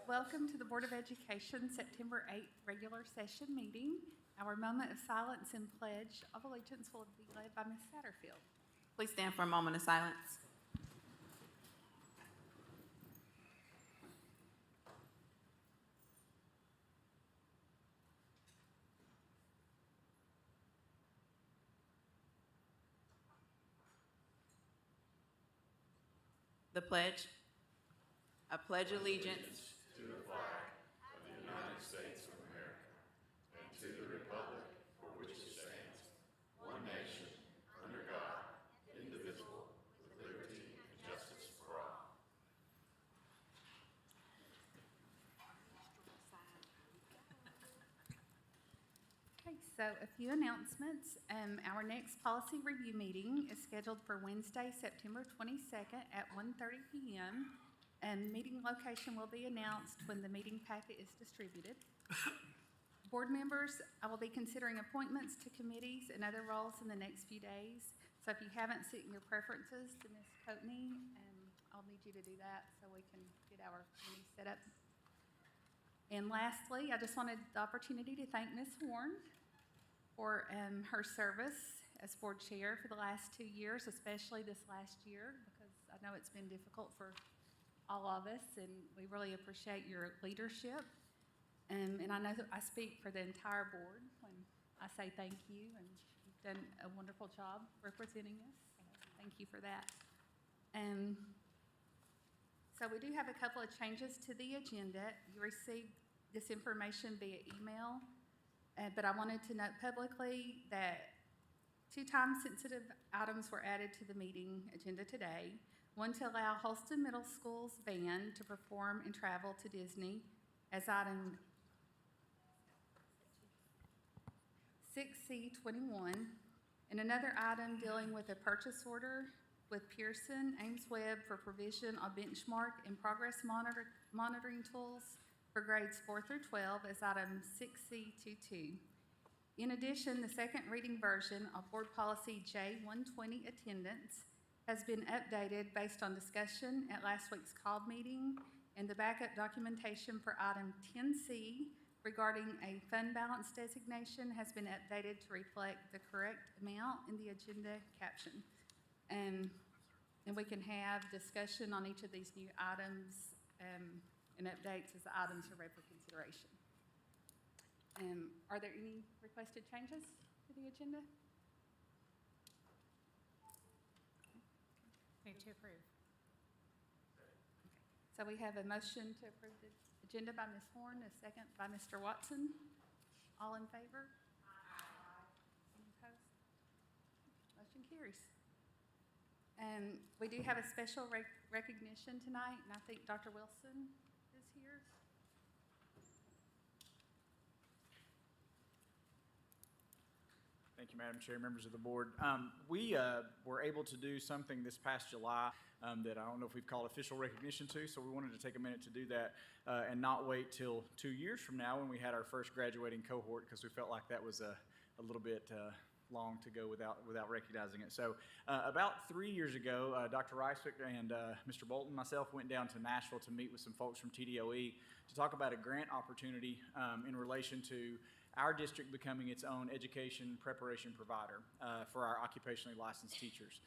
Welcome to the Board of Education September 8th regular session meeting. Our moment of silence and pledge of allegiance will be led by Ms. Satterfield. Please stand for a moment of silence. The pledge. I pledge allegiance to the flag of the United States of America and to the republic for which it stands, one nation, under God, indivisible, with liberty and justice for all. Okay, so a few announcements. Our next policy review meeting is scheduled for Wednesday, September 22nd at 1:30 p.m. And meeting location will be announced when the meeting packet is distributed. Board members, I will be considering appointments to committees and other roles in the next few days. So if you haven't sent your preferences to Ms. Coatney, I'll need you to do that so we can get our committee set up. And lastly, I just wanted the opportunity to thank Ms. Horn for her service as board chair for the last 2 years, especially this last year, because I know it's been difficult for all of us, and we really appreciate your leadership. And I know that I speak for the entire board when I say thank you, and you've done a wonderful job representing us. So thank you for that. So we do have a couple of changes to the agenda. You received this information via email, but I wanted to note publicly that 2 time-sensitive items were added to the meeting agenda today. One to allow Holston Middle School's band to perform and travel to Disney as item 6C21, and another item dealing with a purchase order with Pearson Ames Webb for provision of benchmark and progress monitoring tools for grades 4 through 12 as item 6C22. In addition, the second reading version of Board Policy J120 attendance has been updated based on discussion at last week's CALB meeting, and the backup documentation for item 10C regarding a fund balance designation has been updated to reflect the correct amount in the agenda caption. And we can have discussion on each of these new items and updates as the items are read for consideration. Are there any requested changes to the agenda? Move to approve. Okay. So we have a motion to approve the agenda by Ms. Horn, a second by Mr. Watson. All in favor? Aye. Any opposed? Motion carries. And we do have a special recognition tonight, and I think Dr. Wilson is here. Thank you, Madam Chair, members of the board. We were able to do something this past July that I don't know if we've called official recognition to, so we wanted to take a minute to do that and not wait till 2 years from now when we had our first graduating cohort, because we felt like that was a little bit long to go without recognizing it. So about 3 years ago, Dr. Ricewick and Mr. Bolton and myself went down to Nashville to meet with some folks from TDOE to talk about a grant opportunity in relation to our district becoming its own education preparation provider for our occupationally licensed teachers.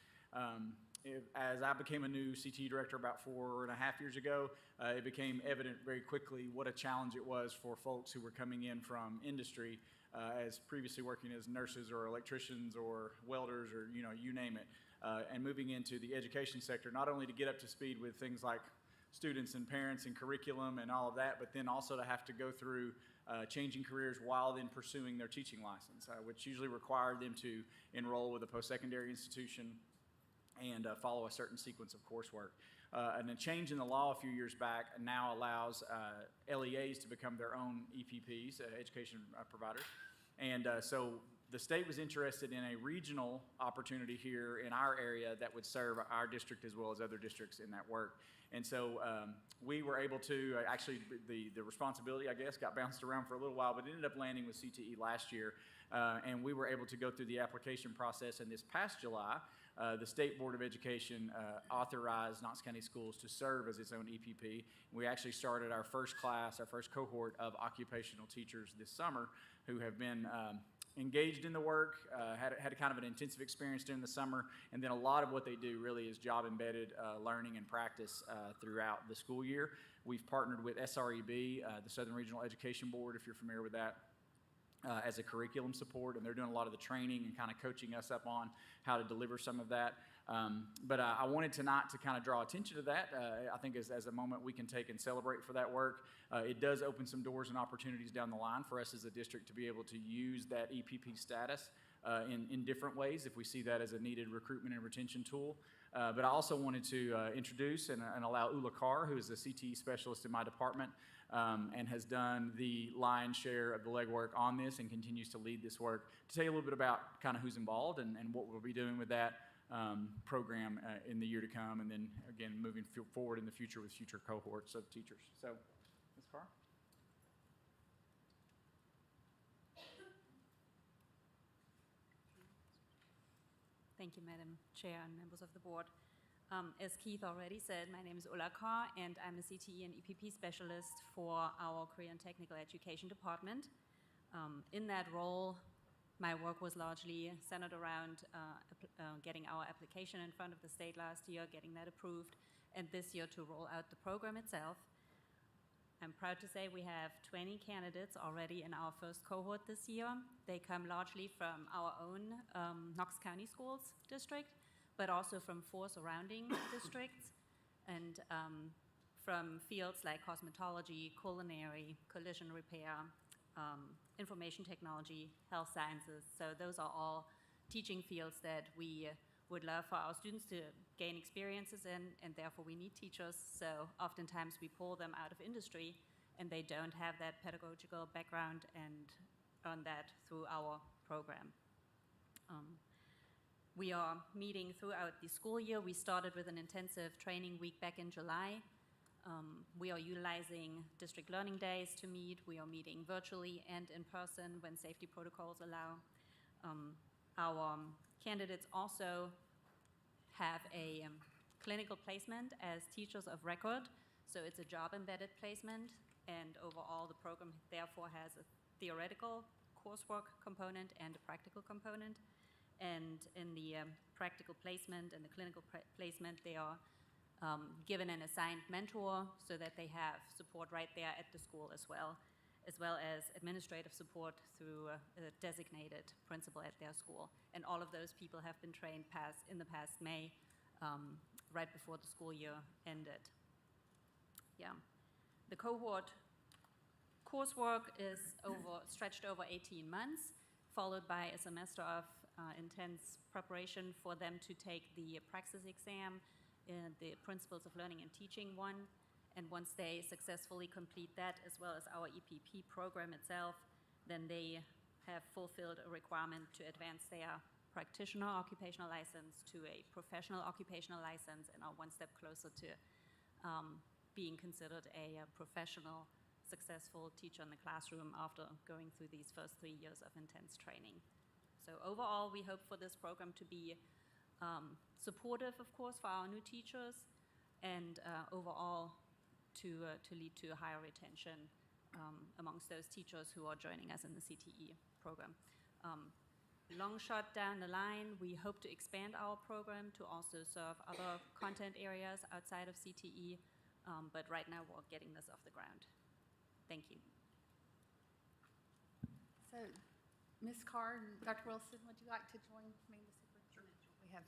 As I became a new CTE director about 4.5 years ago, it became evident very quickly what a challenge it was for folks who were coming in from industry as previously working as nurses or electricians or welders or you name it, and moving into the education sector, not only to get up to speed with things like students and parents and curriculum and all of that, but then also to have to go through changing careers while then pursuing their teaching license, which usually required them to enroll with a post-secondary institution and follow a certain sequence of coursework. And a change in the law a few years back now allows LEAs to become their own EPPs, education providers. And so the state was interested in a regional opportunity here in our area that would serve our district as well as other districts in that work. And so we were able to, actually the responsibility, I guess, got bounced around for a little while, but it ended up landing with CTE last year. And we were able to go through the application process, and this past July, the State Board of Education authorized Knox County Schools to serve as its own EPP. We actually started our first class, our first cohort of occupational teachers this summer who have been engaged in the work, had a kind of an intensive experience during the summer, and then a lot of what they do really is job-embedded learning and practice throughout the school year. We've partnered with SREB, the Southern Regional Education Board, if you're familiar with that, as a curriculum support, and they're doing a lot of the training and kind of coaching us up on how to deliver some of that. But I wanted to kind of draw attention to that. I think as a moment we can take and celebrate for that work. It does open some doors and opportunities down the line for us as a district to be able to use that EPP status in different ways if we see that as a needed recruitment and retention tool. But I also wanted to introduce and allow Ula Carr, who is a CTE specialist in my department, and has done the lion's share of the legwork on this and continues to lead this work, to tell you a little bit about kind of who's involved and what we'll be doing with that program in the year to come, and then again moving forward in the future with future cohorts of teachers. So, Ms. Carr? Thank you, Madam Chair and members of the board. As Keith already said, my name is Ulla Carr, and I'm a CTE and EPP specialist for our Korean Technical Education Department. In that role, my work was largely centered around getting our application in front of the state last year, getting that approved, and this year to roll out the program itself. I'm proud to say we have 20 candidates already in our first cohort this year. They come largely from our own Knox County Schools district, but also from 4 surrounding districts, and from fields like cosmetology, culinary, collision repair, information technology, health sciences. So those are all teaching fields that we would love for our students to gain experiences in, and therefore we need teachers. So oftentimes we pull them out of industry and they don't have that pedagogical background and earn that through our program. We are meeting throughout the school year. We started with an intensive training week back in July. We are utilizing district learning days to meet. We are meeting virtually and in person when safety protocols allow. Our candidates also have a clinical placement as teachers of record, so it's a job-embedded placement, and overall the program therefore has a theoretical coursework component and a practical component. And in the practical placement and the clinical placement, they are given an assigned mentor so that they have support right there at the school as well as administrative support through a designated principal at their school. And all of those people have been trained in the past May, right before the school year ended. Yeah. The cohort coursework is stretched over 18 months, followed by a semester of intense preparation for them to take the praxis exam, the Principles of Learning and Teaching one. And once they successfully complete that, as well as our EPP program itself, then they have fulfilled a requirement to advance their practitioner occupational license to a professional occupational license, and are one step closer to being considered a professional, successful teacher in the classroom after going through these first 3 years of intense training. So overall, we hope for this program to be supportive, of course, for our new teachers, and overall to lead to higher retention amongst those teachers who are joining us in the CTE program. Long shot down the line, we hope to expand our program to also serve other content areas outside of CTE, but right now we're getting this off the ground. Thank you. So, Ms. Carr and Dr. Wilson, would you like to join me in the superintendent? We have.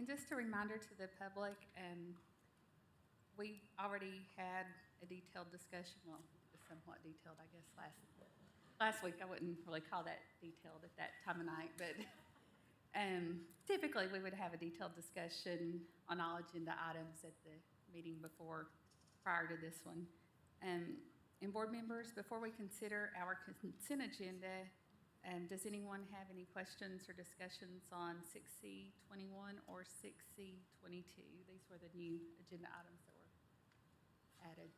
And just a reminder to the public, we already had a detailed discussion, well, somewhat detailed, I guess, last week. I wouldn't really call that detailed at that time of night, but typically we would have a detailed discussion on all agenda items at the meeting prior to this one. And board members, before we consider our consent agenda, does anyone have any questions or discussions on 6C21 or 6C22? These were the new agenda items that were added.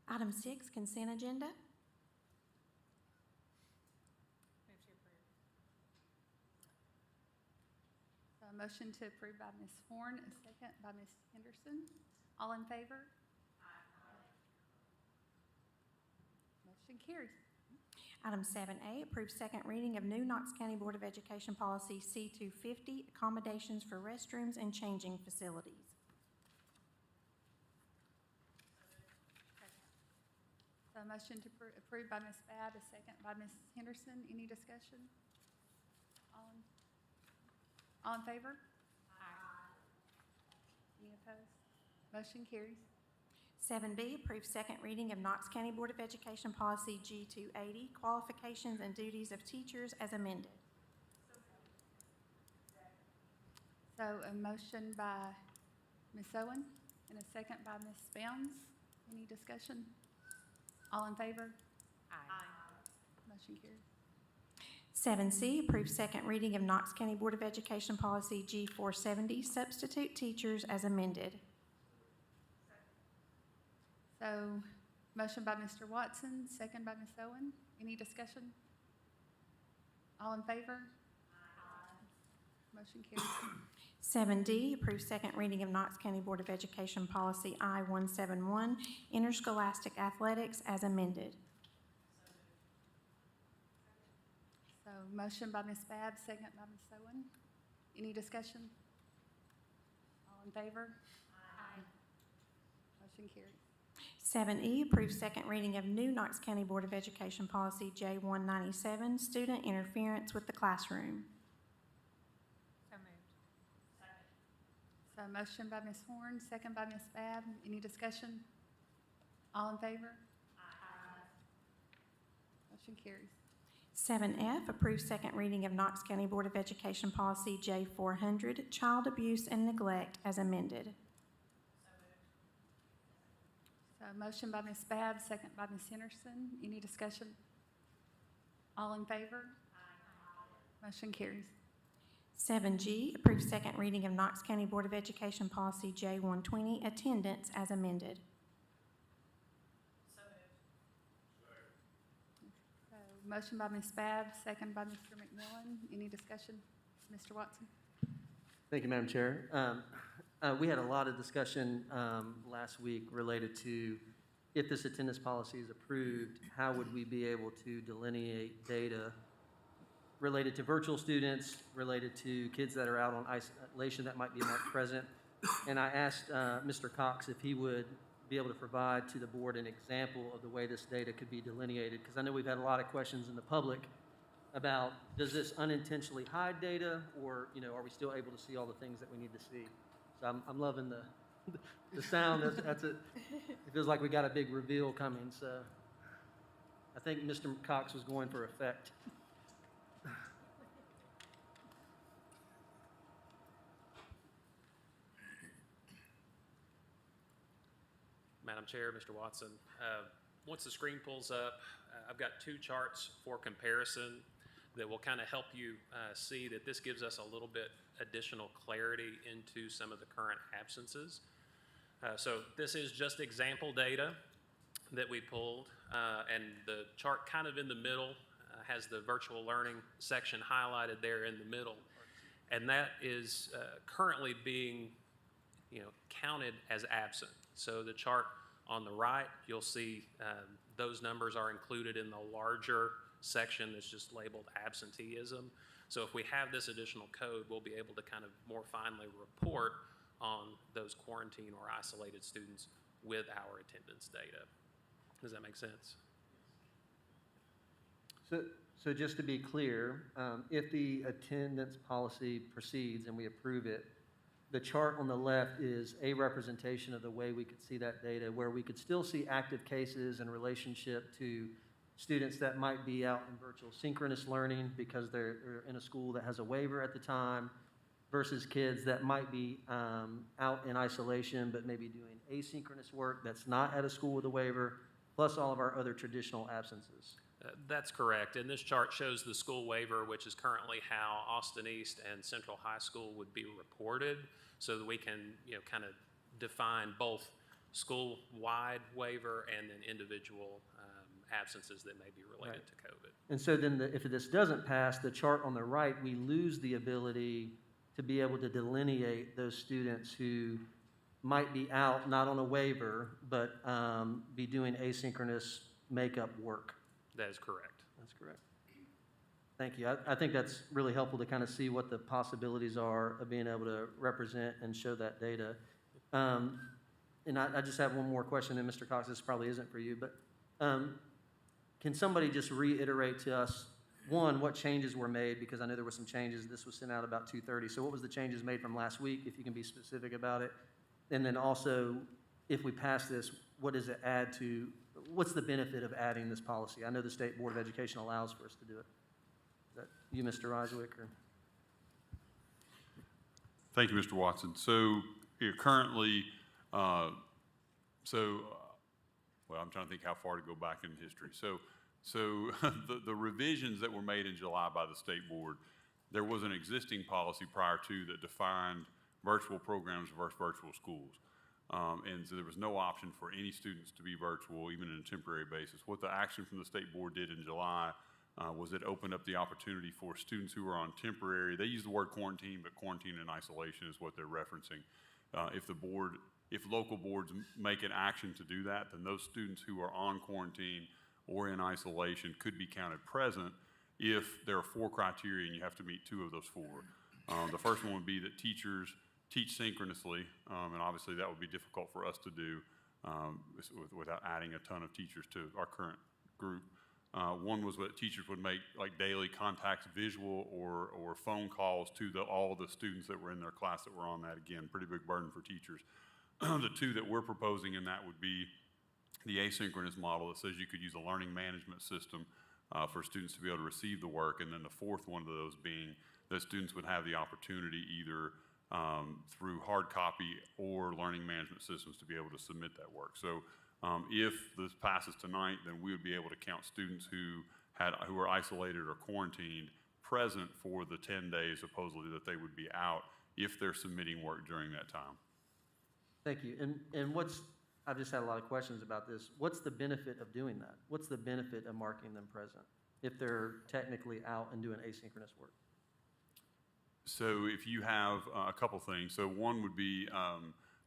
Item 6, consent agenda. So a motion to approve by Ms. Horn, a second by Ms. Henderson. All in favor? Motion carries. Item 7A, approve second reading of new Knox County Board of Education Policy C250, accommodations for restrooms and changing facilities. So a motion to approve by Ms. Babb, a second by Ms. Henderson. Any discussion? All in favor? Aye. Any opposed? Motion carries. 7B, approve second reading of Knox County Board of Education Policy G280, qualifications and duties of teachers as amended. So a motion by Ms. Owen and a second by Ms. Bounds. Any discussion? All in favor? Aye. Motion carries. 7C, approve second reading of Knox County Board of Education Policy G470, substitute teachers as amended. So motion by Mr. Watson, second by Ms. Owen. Any discussion? All in favor? Aye. Motion carries. 7D, approve second reading of Knox County Board of Education Policy I-171, interscholastic athletics as amended. So motion by Ms. Babb, second by Ms. Owen. Any discussion? All in favor? Aye. Motion carries. 7E, approve second reading of new Knox County Board of Education Policy J197, student interference with the classroom. So moved. So motion by Ms. Horn, second by Ms. Babb. Any discussion? All in favor? Aye. Motion carries. 7F, approve second reading of Knox County Board of Education Policy J400, child abuse and neglect as amended. So motion by Ms. Babb, second by Ms. Henderson. Any discussion? All in favor? Aye. Motion carries. 7G, approve second reading of Knox County Board of Education Policy J120, attendance as amended. So motion by Ms. Babb, second by Mr. McMillan. Any discussion? Mr. Watson? Thank you, Madam Chair. We had a lot of discussion last week related to if this attendance policy is approved, how would we be able to delineate data related to virtual students, related to kids that are out on isolation that might be marked present. And I asked Mr. Cox if he would be able to provide to the board an example of the way this data could be delineated, because I know we've had a lot of questions in the public about, does this unintentionally hide data, or, you know, are we still able to see all the things that we need to see? So I'm loving the sound. That's it. It feels like we got a big reveal coming. So I think Mr. Cox was going for effect. Madam Chair, Mr. Watson, once the screen pulls up, I've got two charts for comparison that will kind of help you see that this gives us a little bit additional clarity into some of the current absences. So this is just example data that we pulled, and the chart kind of in the middle has the virtual learning section highlighted there in the middle. And that is currently being, counted as absent. So the chart on the right, you'll see those numbers are included in the larger section that's just labeled absenteeism. So if we have this additional code, we'll be able to kind of more finely report on those quarantine or isolated students with our attendance data. Does that make sense? So just to be clear, if the attendance policy proceeds and we approve it, the chart on the left is a representation of the way we could see that data, where we could still see active cases in relationship to students that might be out in virtual synchronous learning because they're in a school that has a waiver at the time, versus kids that might be out in isolation but maybe doing asynchronous work that's not at a school with a waiver, plus all of our other traditional absences. That's correct, and this chart shows the school waiver, which is currently how Austin East and Central High School would be reported, so that we can, kind of define both school-wide waiver and then individual absences that may be related to COVID. And so then if this doesn't pass, the chart on the right, we lose the ability to be able to delineate those students who might be out, not on a waiver, but be doing asynchronous makeup work. That is correct. That's correct. Thank you. I think that's really helpful to kind of see what the possibilities are of being able to represent and show that data. And I just have one more question, and Mr. Cox, this probably isn't for you, but can somebody just reiterate to us, one, what changes were made? Because I know there were some changes. This was sent out about 2:30. So what was the changes made from last week, if you can be specific about it? And then also, if we pass this, what does it add to, what's the benefit of adding this policy? I know the State Board of Education allows for us to do it. Is that you, Mr. Riswick? Or? Thank you, Mr. Watson. So currently, well, I'm trying to think how far to go back in history. So the revisions that were made in July by the State Board, there was an existing policy prior to that defined virtual programs versus virtual schools. And so there was no option for any students to be virtual, even on a temporary basis. What the action from the State Board did in July was it opened up the opportunity for students who are on temporary, they use the word quarantine, but quarantine and isolation is what they're referencing. If local boards make an action to do that, then those students who are on quarantine or in isolation could be counted present if there are 4 criteria and you have to meet 2 of those 4. The first one would be that teachers teach synchronously, and obviously that would be difficult for us to do without adding a ton of teachers to our current group. One was what teachers would make like daily contacts, visual or phone calls to all the students that were in their class that were on that. Again, pretty big burden for teachers. The 2 that we're proposing in that would be the asynchronous model that says you could use a learning management system for students to be able to receive the work, and then the 4th one of those being that students would have the opportunity either through hard copy or learning management systems to be able to submit that work. So if this passes tonight, then we would be able to count students who are isolated or quarantined present for the 10 days supposedly that they would be out if they're submitting work during that time. Thank you. And I've just had a lot of questions about this. What's the benefit of doing that? What's the benefit of marking them present if they're technically out and doing asynchronous work? So if you have a couple things. So one would be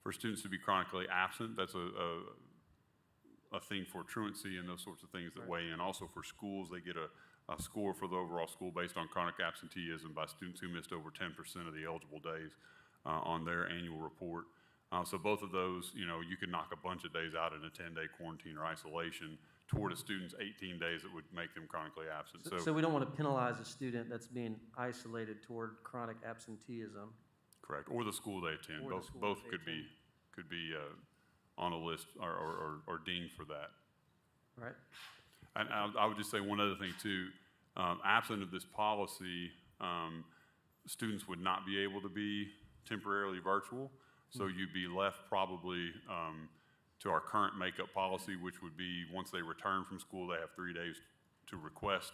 for students to be chronically absent. That's a thing for truancy and those sorts of things that weigh in. Also for schools, they get a score for the overall school based on chronic absenteeism by students who missed over 10% of the eligible days on their annual report. So both of those, you could knock a bunch of days out in a 10-day quarantine or isolation toward a student's 18 days that would make them chronically absent. So we don't want to penalize a student that's being isolated toward chronic absenteeism. Correct, or the school they attend. Both could be on a list or deemed for that. Right. And I would just say one other thing too. Absent of this policy, students would not be able to be temporarily virtual. So you'd be left probably to our current makeup policy, which would be once they return from school, they have 3 days to request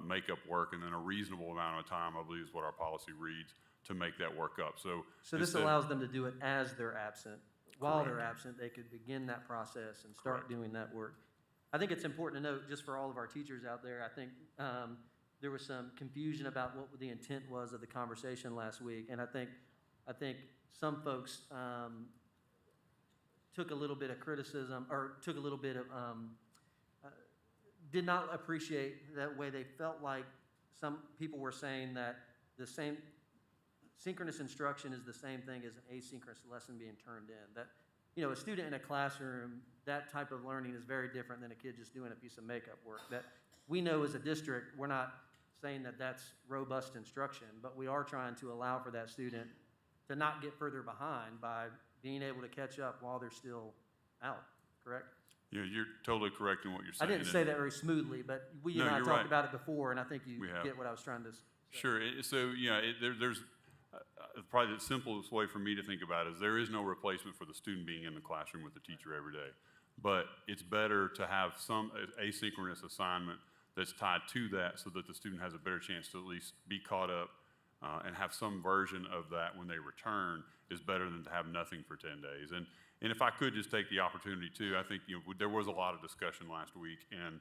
makeup work, and then a reasonable amount of time, I believe is what our policy reads, to make that work up. So this allows them to do it as they're absent. While they're absent, they could begin that process and start doing that work. I think it's important to note, just for all of our teachers out there, I think there was some confusion about what the intent was of the conversation last week, and I think some folks took a little bit of criticism, or took a little bit of, did not appreciate that way. They felt like some people were saying that the same synchronous instruction is the same thing as an asynchronous lesson being turned in. a student in a classroom, that type of learning is very different than a kid just doing a piece of makeup work. That we know as a district, we're not saying that that's robust instruction, but we are trying to allow for that student to not get further behind by being able to catch up while they're still out, correct? Yeah, you're totally correct in what you're I saying. didn't say that very smoothly, but you No, and I you're talked right. about it before, and I think you We have. get what I was trying to say. Sure. So, there's probably the simplest way for me to think about it is there is no replacement for the student being in the classroom with the teacher every day. But it's better to have some asynchronous assignment that's tied to that so that the student has a better chance to at least be caught up and have some version of that when they return is better than to have nothing for 10 days. And if I could just take the opportunity too, I think there was a lot of discussion last week, and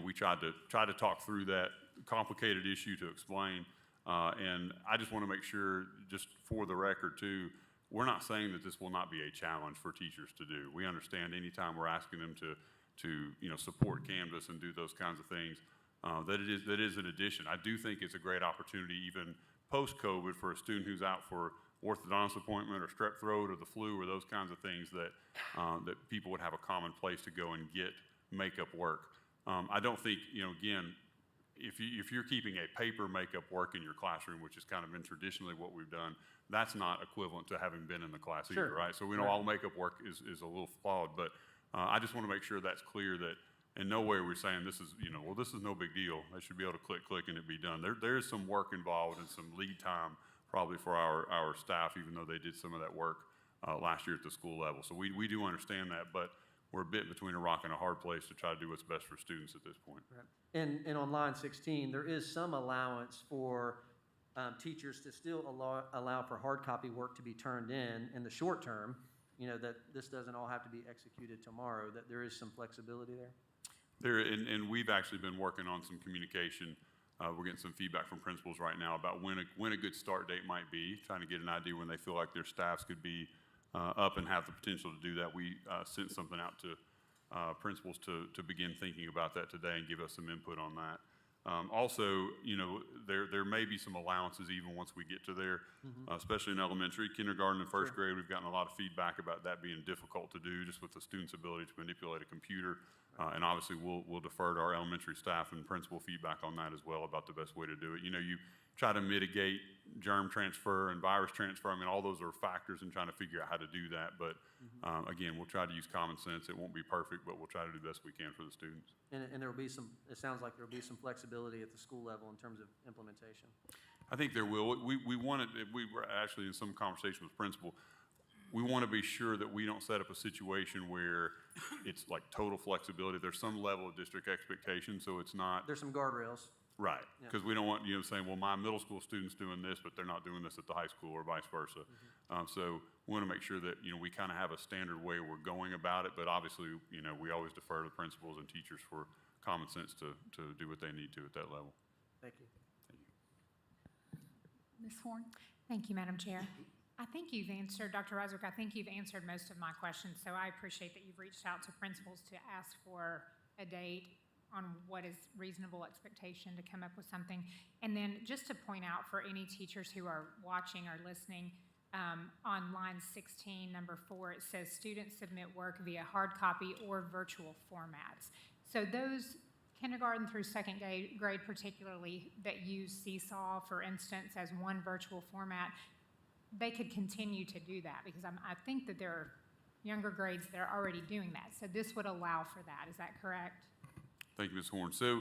we tried to talk through that complicated issue to explain. And I just want to make sure, just for the record too, we're not saying that this will not be a challenge for teachers to do. We understand anytime we're asking them to support Canvas and do those kinds of things, that it is an addition. I do think it's a great opportunity, even post-COVID, for a student who's out for orthodontist appointment or strep throat or the flu or those kinds of things that people would have a common place to go and get makeup work. I don't think, again, if you're keeping a paper makeup work in your classroom, which has kind of been traditionally what we've done, that's not equivalent to having been in the class either, Sure. right? So we know all makeup work is a little flawed, but I just want to make sure that's clear that in no way we're saying this is, this is no big deal. They should be able to click and it be done. There is some work involved and some lead time probably for our staff, even though they did some of that work last year at the school level. So we do understand that, but we're a bit between a rock and a hard place to try to do what's best for students at this point. Right. And on line 16, there is some allowance for teachers to still allow for hard copy work to be turned in the short term, that this doesn't all have to be executed tomorrow, that there is some flexibility there? And we've actually been working on some communication. We're getting some feedback from principals right now about when a good start date might be, trying to get an idea when they feel like their staffs could be up and have the potential to do that. We sent something out to principals to begin thinking about that today and give us some input on that. Also, there may be some allowances even once we get to there, especially in elementary. Kindergarten and first grade, we've gotten a lot of feedback about that being difficult to do just with the student's ability to manipulate a computer. And obviously, we'll defer to our elementary staff and principal feedback on that as well about the best way to do it. You try to mitigate germ transfer and virus transfer. I mean, all those are factors in trying to figure out how to do that. But again, we'll try to use common sense. It won't be perfect, but we'll try to do the best we can for the students. And there will be it sounds like there will be some flexibility at the school level in terms of implementation. I think there will. We were actually in some conversation with principal. We want to be sure that we don't set up a situation where it's like total flexibility. There's some level of district expectation, so it's not. There's some guardrails. Right, Yeah. because we don't want saying, well, my middle school student's doing this, but they're not doing this at the high school or vice versa. So we want to make sure that we kind of have a standard way we're going about it, but obviously we always defer to principals and teachers for common sense to do what they need to at that level. Thank you. Ms. Horn? Thank you, Madam Chair. I think you've answered, Dr. Roswick, I think you've answered most of my questions, so I appreciate that you've reached out to principals to ask for a date on what is reasonable expectation to come up with something. And then just to point out for any teachers who are watching or listening, on line 16, number 4, it says students submit work via hard copy or virtual formats. So those kindergarten through second grade particularly that use Seesaw, for instance, as one virtual format, they could continue to do that because I think that there are younger grades that are already doing that. So this would allow for that. Is that correct? Thank you, Ms. Horn. So,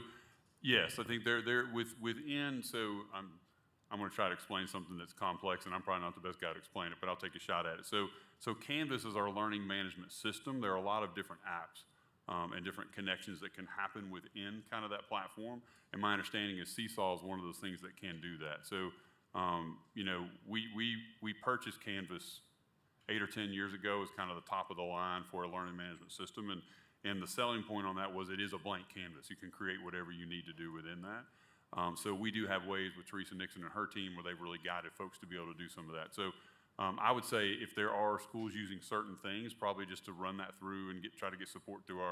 yes, I think they're within. So I'm going to try to explain something that's complex, and I'm probably not the best guy to explain it, but I'll take a shot at it. So Canvas is our learning management system. There are a lot of different apps and different connections that can happen within kind of that platform. And my understanding is Seesaw is one of those things that can do that. So, we purchased Canvas 8 or 10 years ago as kind of the top of the line for a learning management system. And the selling point on that was it is a blank canvas. You can create whatever you need to do within that. So we do have ways with Teresa Nixon and her team where they've really guided folks to be able to do some of that. So I would say if there are schools using certain things, probably just to run that through and try to get support through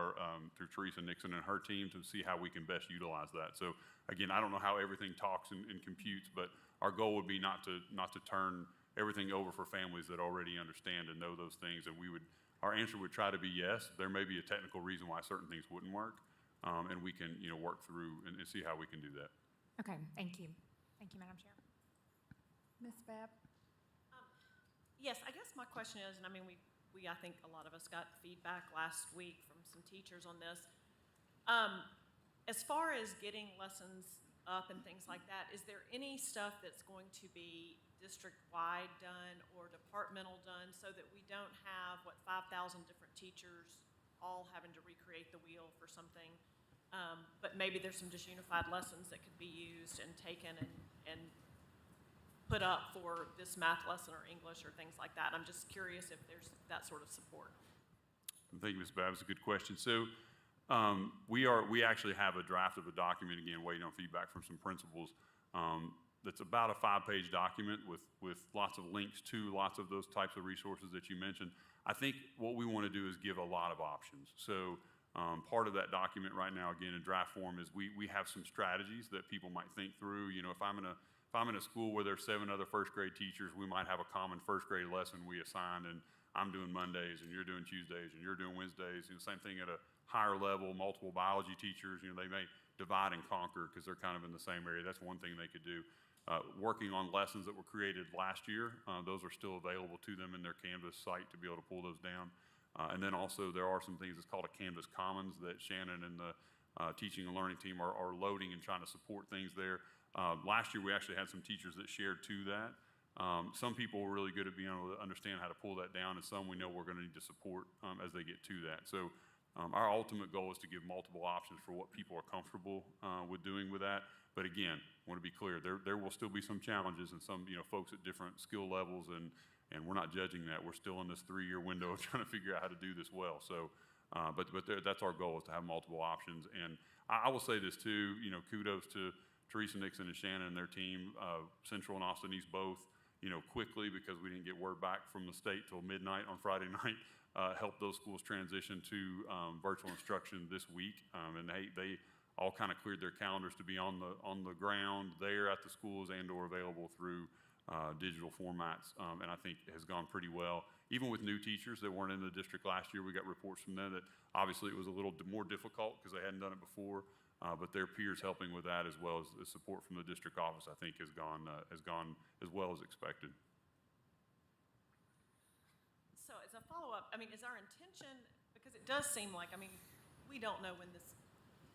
through Teresa Nixon and her team to see how we can best utilize that. So again, I don't know how everything talks and computes, but our goal would be not to turn everything over for families that already understand and know those things. And our answer would try to be yes. There may be a technical reason why certain things wouldn't work, and we can, work through and see how we can do that. Okay, thank you. Thank you, Madam Chair. Ms. Babb? Yes, I guess my question is, and I mean, I think a lot of us got feedback last week from some teachers on this. As far as getting lessons up and things like that, is there any stuff that's going to be district-wide done or departmental done so that we don't have, 5,000 different teachers all having to recreate the wheel for something? But maybe there's some just unified lessons that could be used and taken and put up for this math lesson or English or things like that. I'm just curious if there's that sort of support. Thank you, Ms. Babb. It's a good question. So we actually have a draft of a document, again, waiting on feedback from some principals. That's about a 5-page document with lots of links to lots of those types of resources that you mentioned. I think what we want to do is give a lot of options. So part of that document right now, again, in draft form, is we have some strategies that people might think through. If I'm in a school where there's 7 other first-grade teachers, we might have a common first-grade lesson we assign, and I'm doing Mondays, and you're doing Tuesdays, and you're doing Wednesdays. Same thing at a higher level, multiple biology teachers, they may divide and conquer because they're kind of in the same area. That's one thing they could do. Working on lessons that were created last year, those are still available to them in their Canvas site to be able to pull those down. And then also there are some things that's called a Canvas Commons that Shannon and the teaching and learning team are loading and trying to support things there. Last year we actually had some teachers that shared to that. Some people were really good at being able to understand how to pull that down, and some we know we're going to need to support as they get to that. So our ultimate goal is to give multiple options for what people are comfortable with doing with that. But again, I want to be clear, there will still be some challenges and some folks at different skill levels, and we're not judging that. We're still in this 3-year window of trying to figure out how to do this well. So, that's our goal, is to have multiple options. And I will say this too, kudos to Teresa Nixon and Shannon and their team, Central and Austin East both, quickly, because we didn't get word back from the state till midnight on Friday night, helped those schools transition to virtual instruction this week. And they all kind of cleared their calendars to be on the ground there at the schools and/or available through digital formats, and I think it has gone pretty well. Even with new teachers that weren't in the district last year, we got reports from them that obviously it was a little more difficult because they hadn't done it before, but their peers helping with that, as well as the support from the district office, I think has gone as well as expected. So as a follow-up, is our intention, because it does seem like, we don't know when this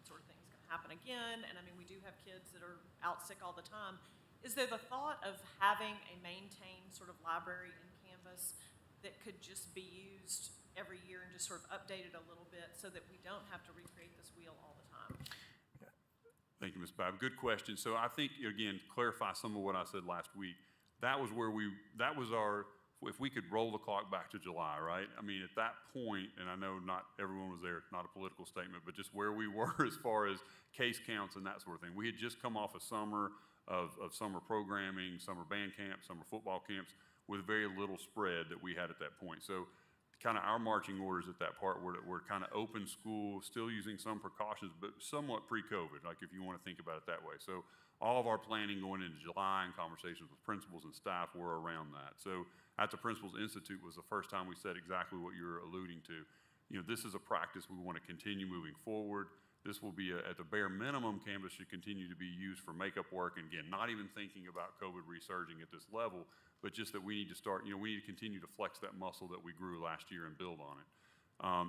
sort of thing is going to happen again, and we do have kids that are out sick all the time. Is there the thought of having a maintained sort of library in Canvas that could just be used every year and just sort of updated a little bit so that we don't have to recreate this wheel all the time? Thank you, Ms. Babb. Good question. So I think, again, to clarify some of what I said last week, if we could roll the clock back to July, right? At that point, and I know not everyone was there, not a political statement, but just where we were as far as case counts and that sort of thing. We had just come off a summer of summer programming, summer band camps, summer football camps, with very little spread that we had at that point. So kind of our marching orders at that part were kind of open school, still using some precautions, but somewhat pre-COVID, like if you want to think about it that way. So all of our planning going into July and conversations with principals and staff were around that. So at the Principals Institute was the first time we said exactly what you're alluding to. This is a practice we want to continue moving forward. This will be, at the bare minimum, Canvas should continue to be used for makeup work. And again, not even thinking about COVID resurging at this level, but just that we need to start, we need to continue to flex that muscle that we grew last year and build on it.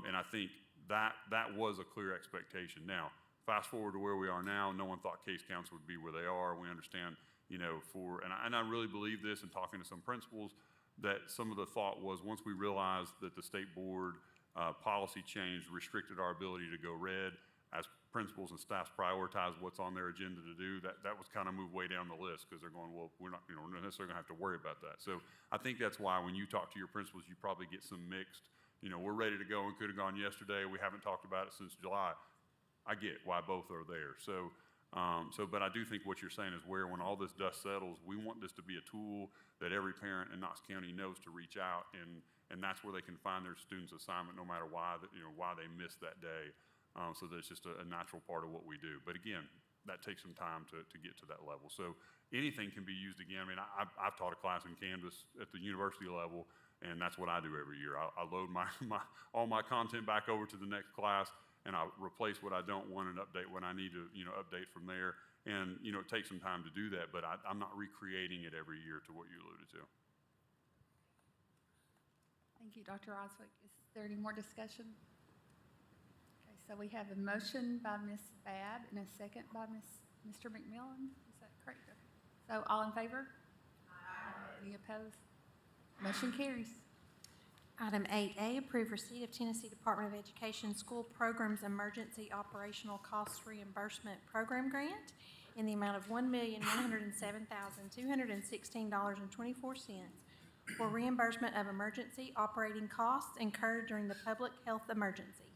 And I think that was a clear expectation. Now, fast forward to where we are now, no one thought case counts would be where they are. We understand, and I really believe this in talking to some principals, that some of the thought was once we realized that the state board policy change restricted our ability to go red, as principals and staffs prioritize what's on their agenda to do, that was kind of moved way down the list, because they're going, well, we're not necessarily going to have to worry about that. So I think that's why when you talk to your principals, you probably get some mixed, we're ready to go and could have gone yesterday. We haven't talked about it since July. I get why both are there. So, but I do think what you're saying is when all this dust settles, we want this to be a tool that every parent in Knox County knows to reach out, and that's where they can find their student's assignment no matter why they missed that day. So that it's just a natural part of what we do. But again, that takes some time to get to that level. So anything can be used again. I mean, I've taught a class in Canvas at the university level, and that's what I do every year. I load all my content back over to the next class, and I replace what I don't want and update what I need to, update from there. And, it takes some time to do that, but I'm not recreating it every year to what you alluded to. Thank you, Dr. Oswick. Is there any more discussion? Okay, so we have a motion by Ms. Babb and a second by Mr. McMillan. Is that correct? Okay. So all in favor? Aye. Any opposed? Motion carries. Item 8A, approve receipt of Tennessee Department of Education School Programs Emergency Operational Costs Reimbursement Program Grant in the amount of $1,107,216.24 for reimbursement of emergency operating costs incurred during the public health emergency.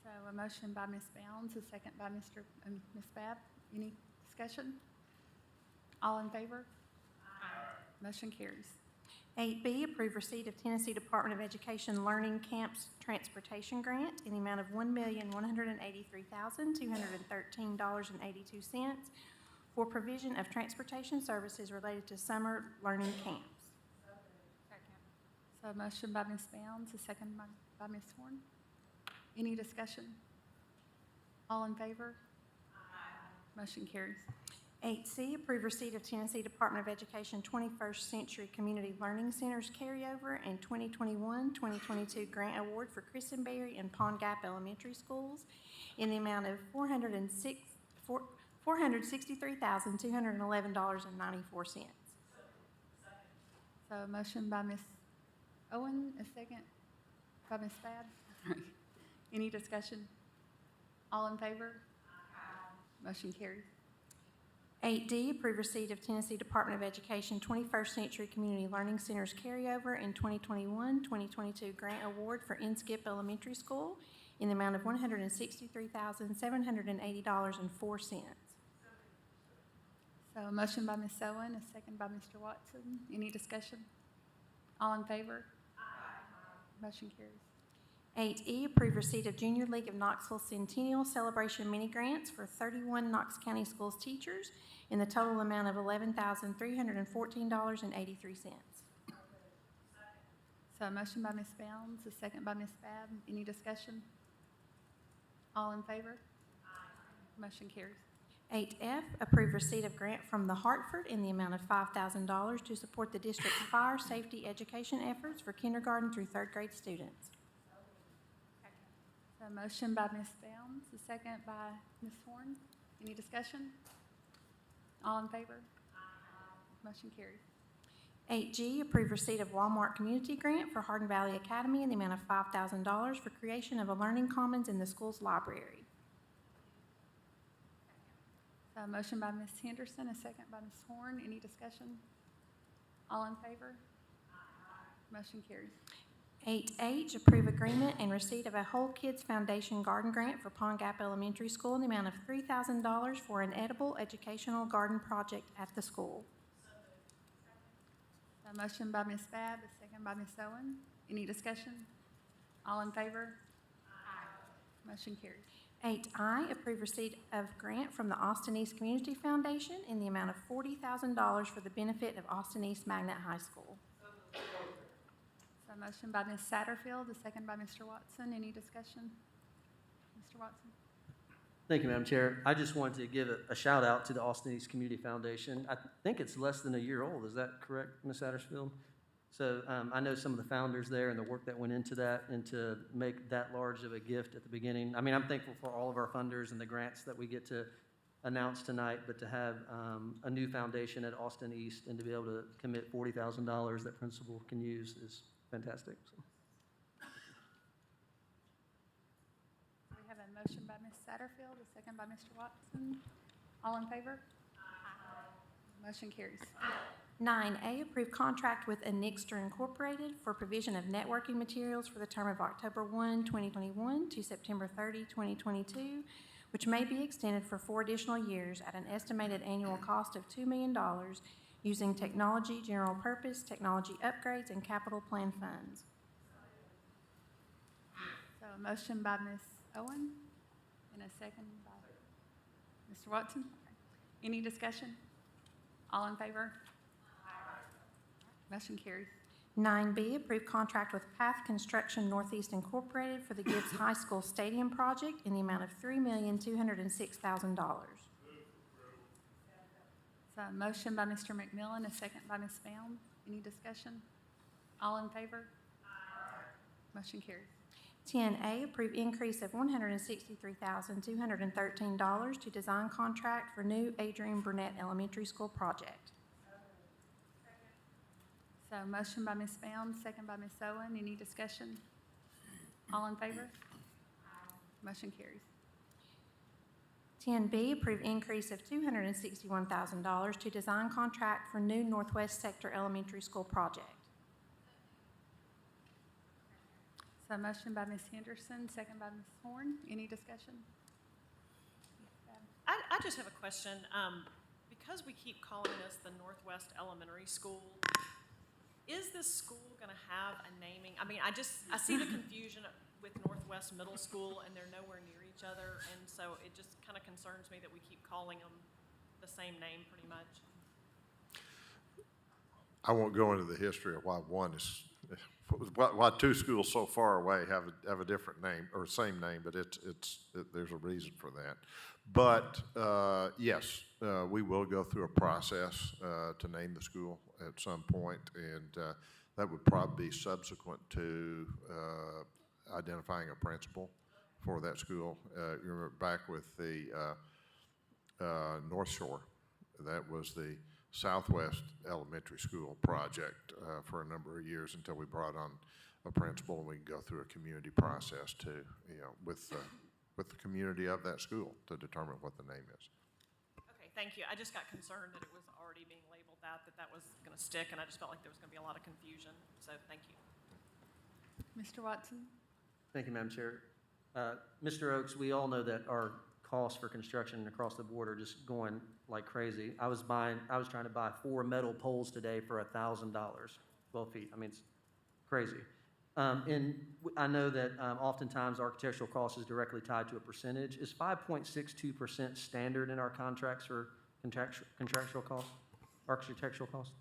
So a motion by Ms. Bounds, a second by Ms. Babb. Any discussion? All in favor? Aye. Motion carries. 8B, approve receipt of Tennessee Department of Education Learning Camps Transportation Grant in the amount of $1,183,213.82 for provision of transportation services related to summer learning camps. So a motion by Ms. Bounds, a second by Ms. Horn. Any discussion? All in favor? Aye. Motion carries. 8C, approve receipt of Tennessee Department of Education 21st Century Community Learning Centers carryover and 2021-2022 grant award for Christenberry and Pond Gap Elementary Schools in the amount of $463,211.94. So a motion by Ms. Owen, a second by Ms. Babb. Any discussion? All in favor? Aye. Motion carries. 8D, approve receipt of Tennessee Department of Education 21st Century Community Learning Centers carryover and 2021-2022 grant award for Inskip Elementary School in the amount of $163,780.04. So a motion by Ms. Owen, a second by Mr. Watson. Any discussion? All in favor? Aye. Motion carries. 8E, approve receipt of Junior League of Knoxville Centennial Celebration Mini Grants for 31 Knox County Schools teachers in the total amount of $11,314.83. So a motion by Ms. Bounds, a second by Ms. Babb. Any discussion? All in favor? Aye. Motion carries. 8F, approve receipt of grant from the Hartford in the amount of $5,000 to support the district's fire safety education efforts for kindergarten through third grade students. So a motion by Ms. Bounds, a second by Ms. Horn. Any discussion? All in favor? Aye. Motion carries. 8G, approve receipt of Walmart Community Grant for Hardin Valley Academy in the amount of $5,000 for creation of a learning commons in the school's library. So a motion by Ms. Henderson, a second by Ms. Horn. Any discussion? All in favor? Aye. Motion carries. 8H, approve agreement and receipt of a Whole Kids Foundation garden grant for Pond Gap Elementary School in the amount of $3,000 for an edible educational garden project at the school. A motion by Ms. Babb, a second by Ms. Owen. Any discussion? All in favor? Aye. Motion carries. 8I, approve receipt of grant from the Austin East Community Foundation in the amount of $40,000 for the benefit of Austin East Magnet High School. So a motion by Ms. Satterfield, a second by Mr. Watson. Any discussion? Mr. Watson? Thank you, Madam Chair. I just wanted to give a shout out to the Austin East Community Foundation. I think it's less than a year old. Is that correct, Ms. Satterfield? So I know some of the founders there and the work that went into that and to make that large of a gift at the beginning. I mean, I'm thankful for all of our funders and the grants that we get to announce tonight, but to have a new foundation at Austin East and to be able to commit $40,000 that principal can use is fantastic. So. We have a motion by Ms. Satterfield, a second by Mr. Watson. All in favor? Aye. Motion carries. 9A, approve contract with Anixter Incorporated for provision of networking materials for the term of October 1, 2021 to September 30, 2022, which may be extended for 4 additional years at an estimated annual cost of $2 million using technology, general purpose, technology upgrades, and capital plan funds. So a motion by Ms. Owen, and a second by Mr. Watson. Okay. Any discussion? All in favor? Motion carries. 9B, approve contract with Path Construction Northeast Incorporated for the Gibbs High School Stadium project in the amount of $3,206,000. So a motion by Mr. McMillan, a second by Ms. Bound. Any discussion? All in favor? Motion carries. 10A, approve increase of $163,213 to design contract for new Adrian Burnett Elementary School project. So a motion by Ms. Bound, second by Ms. Owen. Any discussion? All in favor? Motion carries. 10B, approve increase of $261,000 to design contract for new Northwest Sector Elementary School project. So a motion by Ms. Henderson, second by Ms. Horn. Any discussion? I just have a question. Because we keep calling this the Northwest Elementary School, is this school gonna have a naming? I mean, I see the confusion with Northwest Middle School, and they're nowhere near each other, and so it just kind of concerns me that we keep calling them the same name pretty much. I won't go into the history of why why two schools so far away have a different name or same name, but there's a reason for that. But yes, we will go through a process to name the school at some point, and that would probably be subsequent to identifying a principal for that school. You remember back with the North Shore, that was the Southwest Elementary School project for a number of years until we brought on a principal, and we can go through a community process to, with the community of that school to determine what the name is. Okay, thank you. I just got concerned that it was already being labeled that was gonna stick, and I just felt like there was gonna be a lot of confusion, so thank you. Mr. Watson? Thank you, Madam Chair. Mr. Oakes, we all know that our costs for construction across the board are just going like crazy. I was trying to buy 4 metal poles today for $1,000, 12 feet. I mean, it's crazy. And I know that oftentimes architectural cost is directly tied to a percentage. Is 5.62% standard in our contracts for contractual costs, architectural costs?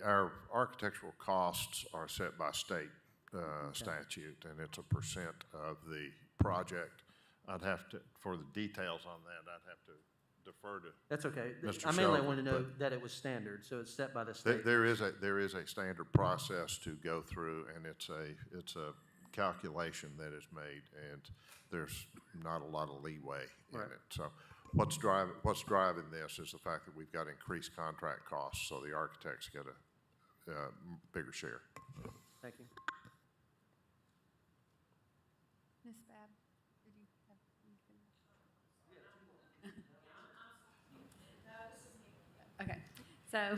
Our architectural costs are set by state statute, and it's a percent of the project. I'd have to, for the details on that, I'd have to defer to. That's okay. Mr. I mainly Shelby, wanted to know but that it was standard, so it's set by the state. There is a standard process to go through, and it's a calculation that is made, and there's not a lot of leeway in Right. it. So what's driving this is the fact that we've got increased contract costs, so the architects get a bigger share. Thank you. Ms. Babb, did you have anything? Okay, so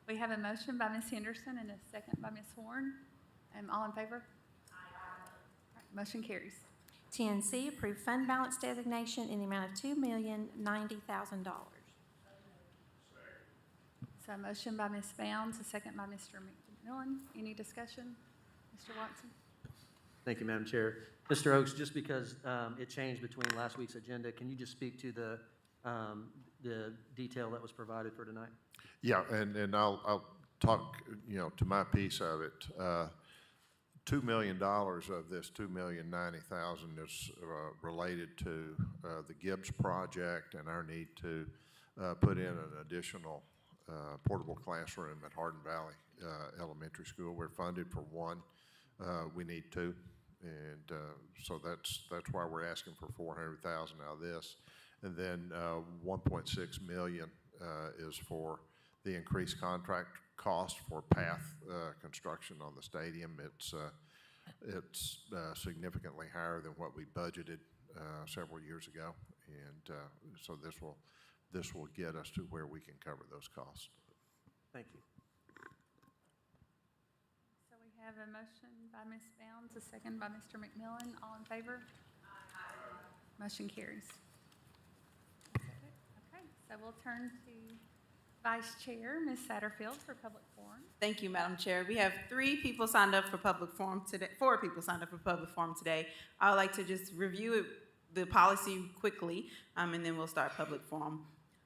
we have a motion by Ms. Henderson and a second by Ms. Horn. All in favor? Aye. Motion carries. 10C, approve fund balance designation in the amount of $2,090,000. So a motion by Ms. Bounds, a second by Mr. McMillan. Any discussion? Mr. Watson? Thank you, Madam Chair. Mr. Oakes, just because it changed between last week's agenda, can you just speak to the detail that was provided for tonight? Yeah, and I'll talk, to my piece of it. $2 million of this $2,090,000 is related to the Gibbs project and our need to put in an additional portable classroom at Hardin Valley Elementary School. We're funded for one. We need two, and so that's why we're asking for $400,000 out of this, and then $1.6 million is for the increased contract cost for path construction on the stadium. It's significantly higher than what we budgeted several years ago, and so this will get us to where we can cover those costs. Thank you. So we have a motion by Ms. Bounds, a second by Mr. McMillan. All in favor? Aye. Motion carries. Okay, so we'll turn to Vice Chair, Ms. Satterfield, for public forum. Thank you, Madam Chair. We have 3 people signed up for public forum today, 4 people signed up for public forum today. I would like to just review it the policy quickly, and then we'll start public forum.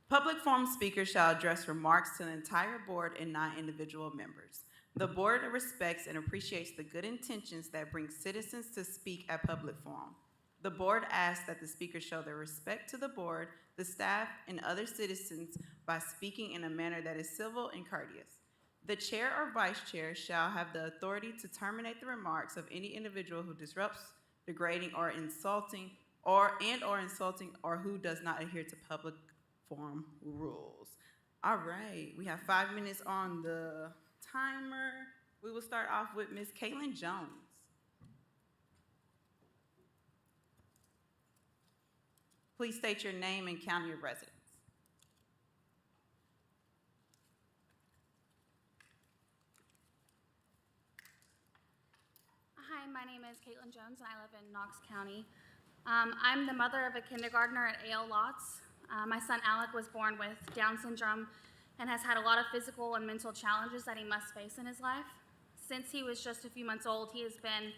Public forum speakers shall address remarks to the entire board and not individual members. The board respects and appreciates the good intentions that bring citizens to speak at public forum. The board asks that the speakers show their respect to the board, the staff, and other citizens by speaking in a manner that is civil and courteous. The chair or vice chair shall have the authority to terminate the remarks of any individual who disrupts, degrading, or insulting, or insulting, or who does not adhere to public forum rules. All right, we have 5 minutes on the timer. We will start off with Ms. Caitlin Jones. Please state your name and county of residence. Hi, my name is Caitlin Jones, and I live in Knox County. I'm the mother of a kindergartner at A.L. Lotz. My son Alec was born with Down syndrome and has had a lot of physical and mental challenges that he must face in his life. Since he was just a few months old, he has been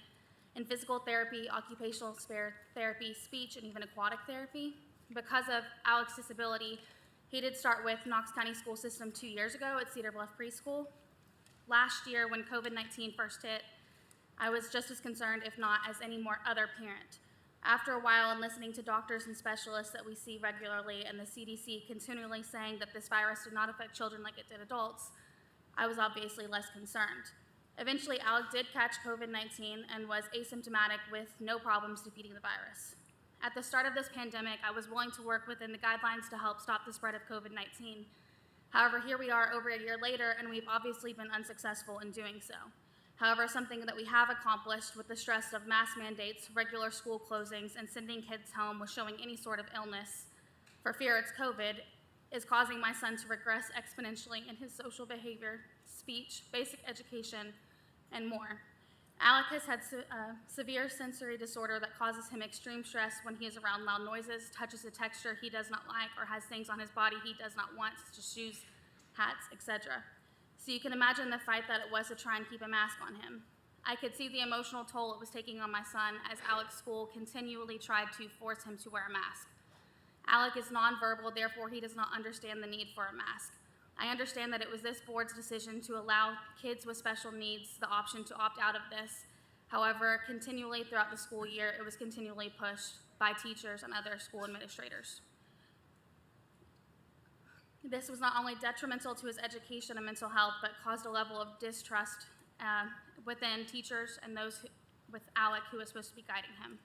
in physical therapy, occupational therapy, speech, and even aquatic therapy. Because of Alec's disability, he did start with Knox County School System 2 years ago at Cedar Bluff Preschool. Last year, when COVID-19 first hit, I was just as concerned, if not as any more other parent. After a while, and listening to doctors and specialists that we see regularly, and the CDC continually saying that this virus did not affect children like it did adults, I was obviously less concerned. Eventually, Alec did catch COVID-19 and was asymptomatic with no problems defeating the virus. At the start of this pandemic, I was willing to work within the guidelines to help stop the spread of COVID-19. However, here we are over a year later, and we've obviously been unsuccessful in doing so. However, something that we have accomplished with the stress of mask mandates, regular school closings, and sending kids home with showing any sort of illness for fear it's COVID is causing my son to regress exponentially in his social behavior, speech, basic education, and more. Alec has had severe sensory disorder that causes him extreme stress when he is around loud noises, touches a texture he does not like, or has things on his body he does not want, such as shoes, hats, etc. So you can imagine the fight that it was to try and keep a mask on him. I could see the emotional toll it was taking on my son as Alec's school continually tried to force him to wear a mask. Alec is nonverbal, therefore he does not understand the need for a mask. I understand that it was this board's decision to allow kids with special needs the option to opt out of this. However, continually throughout the school year, it was continually pushed by teachers and other school administrators. This was not only detrimental to his education and mental health, but caused a level of distrust within teachers and those with Alec who was supposed to be guiding him.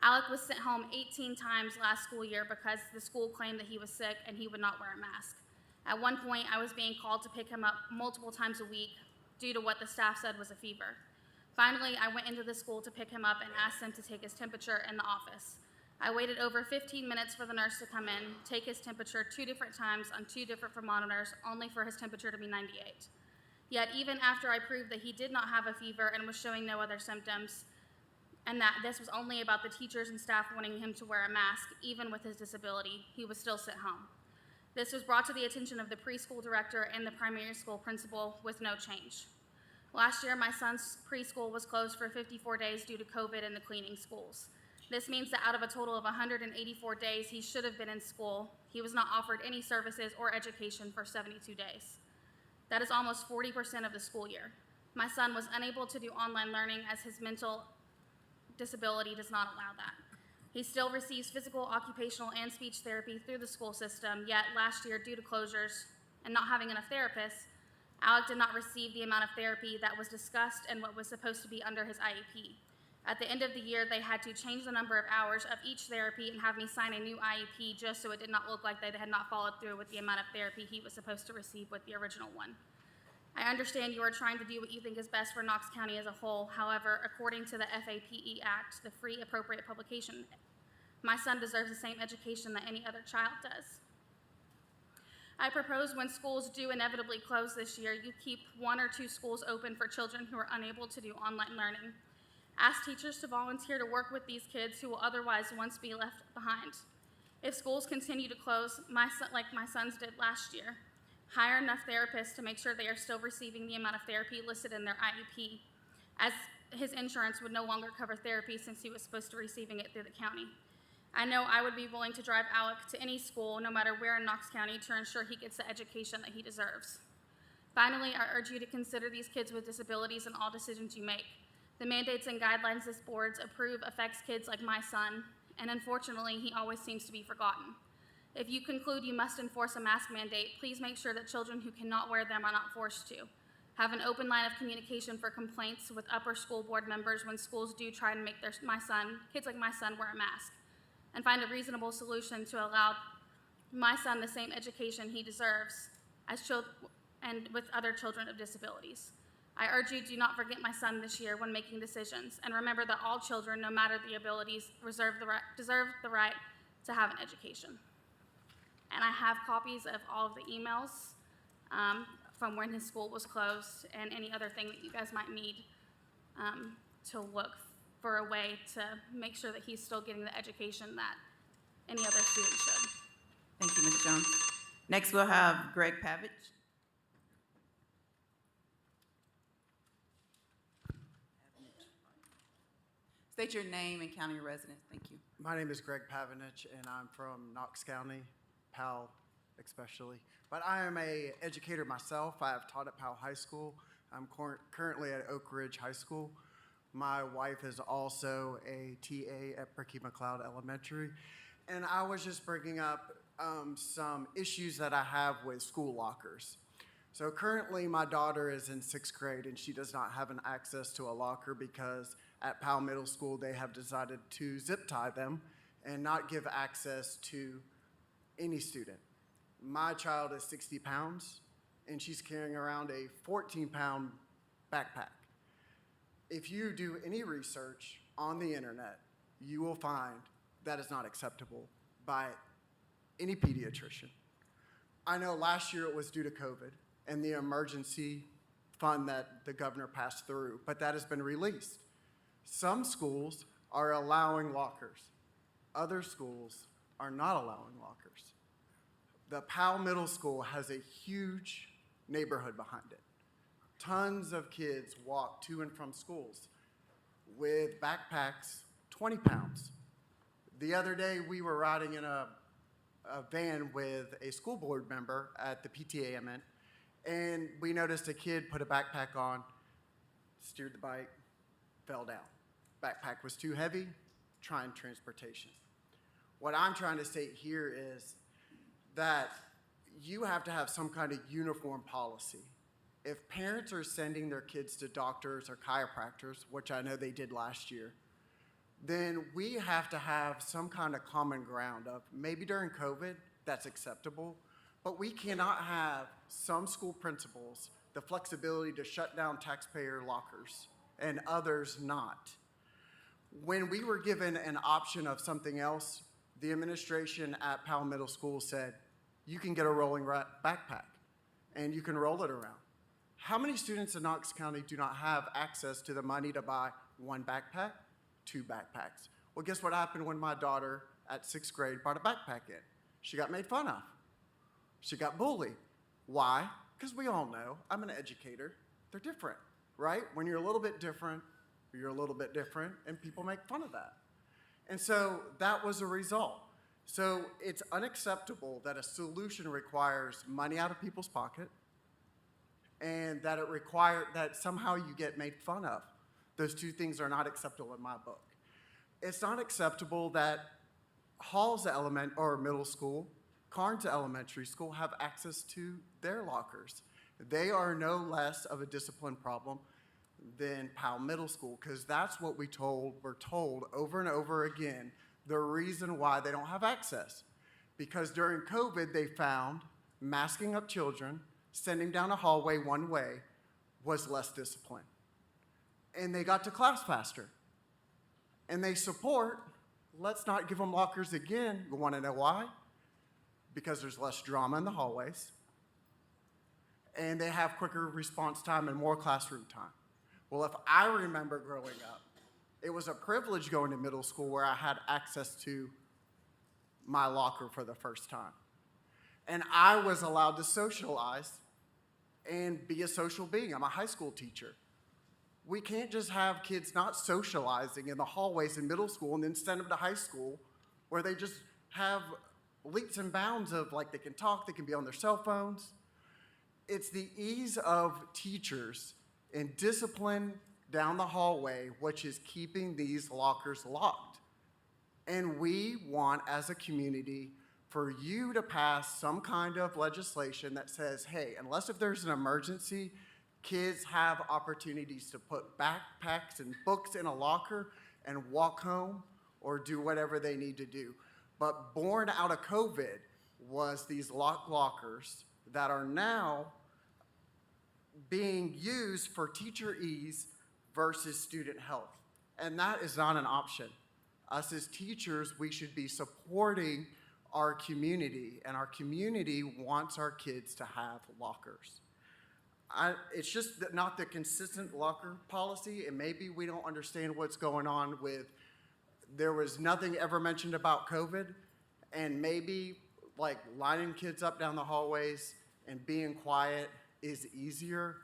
Alec was sent home 18 times last school year because the school claimed that he was sick and he would not wear a mask. At one point, I was being called to pick him up multiple times a week due to what the staff said was a fever. Finally, I went into the school to pick him up and asked him to take his temperature in the office. I waited over 15 minutes for the nurse to come in, take his temperature 2 different times on 2 different thermometers, only for his temperature to be 98. Yet even after I proved that he did not have a fever and was showing no other symptoms, and that this was only about the teachers and staff wanting him to wear a mask, even with his disability, he was still sent home. This was brought to the attention of the preschool director and the primary school principal with no change. Last year, my son's preschool was closed for 54 days due to COVID and the cleaning schools. This means that out of a total of 184 days he should have been in school, he was not offered any services or education for 72 days. That is almost 40% of the school year. My son was unable to do online learning as his mental disability does not allow that. He still receives physical, occupational, and speech therapy through the school system, yet last year, due to closures and not having enough therapists, Alec did not receive the amount of therapy that was discussed and what was supposed to be under his IEP. At the end of the year, they had to change the number of hours of each therapy and have me sign a new IEP just so it did not look like they had not followed through with the amount of therapy he was supposed to receive with the original one. I understand you are trying to do what you think is best for Knox County as a whole. However, according to the FAPE Act, the Free Appropriate Publication, my son deserves the same education that any other child does. I propose when schools do inevitably close this year, you keep 1 or 2 schools open for children who are unable to do online learning. Ask teachers to volunteer to work with these kids who will otherwise once be left behind. If schools continue to close, like my sons did last year, hire enough therapists to make sure they are still receiving the amount of therapy listed in their IEP, as his insurance would no longer cover therapy since he was supposed to be receiving it through the county. I know I would be willing to drive Alec to any school, no matter where in Knox County, to ensure he gets the education that he deserves. Finally, I urge you to consider these kids with disabilities in all decisions you make. The mandates and guidelines this board approve affects kids like my son, and unfortunately, he always seems to be forgotten. If you conclude you must enforce a mask mandate, please make sure that children who cannot wear them are not forced to. Have an open line of communication for complaints with upper school board members when schools do try to make kids like my son wear a mask. And find a reasonable solution to allow my son the same education he deserves as and with other children of disabilities. I urge you, do not forget my son this year when making decisions, and remember that all children, no matter the abilities, deserve the right to have an education. And I have copies of all of the emails from when his school was closed and any other thing that you guys might need to look for a way to make sure that he's still getting the education that any other student should. Thank you, Ms. Jones. Next, we'll have Greg Pavich. State your name and county of residence. Thank you. My name is Greg Pavanich, and I'm from Knox County, Powell especially. But I am an educator myself. I have taught at Powell High School. I'm currently at Oak Ridge High School. My wife is also a TA at Bricky McLeod Elementary. And I was just bringing up some issues that I have with school lockers. So currently, my daughter is in 6th grade, and she does not have an access to a locker because at Powell Middle School, they have decided to zip tie them and not give access to any student. My child is 60 pounds, and she's carrying around a 14-pound backpack. If you do any research on the internet, you will find that is not acceptable by any pediatrician. I know last year it was due to COVID and the emergency fund that the governor passed through, but that has been released. Some schools are allowing lockers. Other schools are not allowing lockers. The Powell Middle School has a huge neighborhood behind it. Tons of kids walk to and from schools with backpacks 20 pounds. The other day, we were riding in a van with a school board member at the PTA event, and we noticed a kid put a backpack on, steered the bike, fell down. Backpack was too heavy, trying transportation. What I'm trying to state here is that you have to have some kind of uniform policy. If parents are sending their kids to doctors or chiropractors, which I know they did last year, then we have to have some kind of common ground of maybe during COVID, that's acceptable, but we cannot have some school principals the flexibility to shut down taxpayer lockers and others not. When we were given an option of something else, the administration at Powell Middle School said, you can get a rolling backpack and you can roll it around. How many students in Knox County do not have access to the money to buy one backpack, 2 backpacks? Well, guess what happened when my daughter at 6th grade brought a backpack in? She got made fun of. She got bullied. Why? Because we all know, I'm an educator, they're different, right? When you're a little bit different, you're a little bit different, and people make fun of that. And so that was a result. So it's unacceptable that a solution requires money out of people's pocket and that that somehow you get made fun of. Those two things are not acceptable in my book. It's not acceptable that Halls Middle School, Carnes Elementary School have access to their lockers. They are no less of a discipline problem than Powell Middle School, because that's what we're told over and over again, the reason why they don't have access. Because during COVID, they found masking up children, sending down a hallway one way, was less discipline. And they got to class faster. And they support, let's not give them lockers again. You want to know why? Because there's less drama in the hallways. And they have quicker response time and more classroom time. Well, if I remember growing up, it was a privilege going to middle school where I had access to my locker for the first time. And I was allowed to socialize and be a social being. I'm a high school teacher. We can't just have kids not socializing in the hallways in middle school and then send them to high school where they just have leaps and bounds of like they can talk, they can be on their cell phones. It's the ease of teachers and discipline down the hallway which is keeping these lockers locked. And we want, as a community, for you to pass some kind of legislation that says, hey, unless if there's an emergency, kids have opportunities to put backpacks and books in a locker and walk home or do whatever they need to do. But born out of COVID was these locked lockers that are now being used for teacher ease versus student health. And that is not an option. Us as teachers, we should be supporting our community, and our community wants our kids to have lockers. It's just not the consistent locker policy, and maybe we don't understand what's going on with, there was nothing ever mentioned about COVID, and maybe like lining kids up down the hallways and being quiet is easier,